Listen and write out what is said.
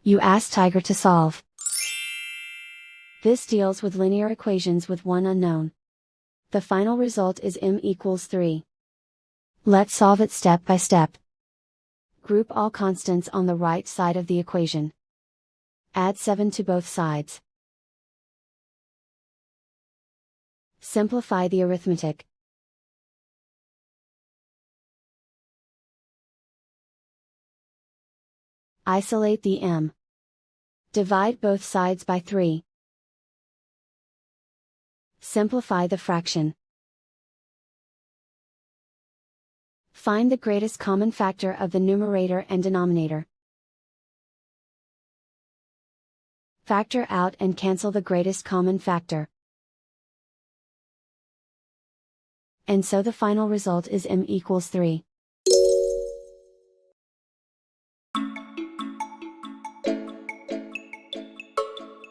You ask Tiger to solve. This deals with linear equations with one unknown. The final result is m equals 3. Let's solve it step by step. Group all constants on the right side of the equation. Add 7 to both sides. Simplify the arithmetic. Isolate the m. Divide both sides by 3. Simplify the fraction. Find the greatest common factor of the numerator and denominator. Factor out and cancel the greatest common factor. And so the final result is m equals 3.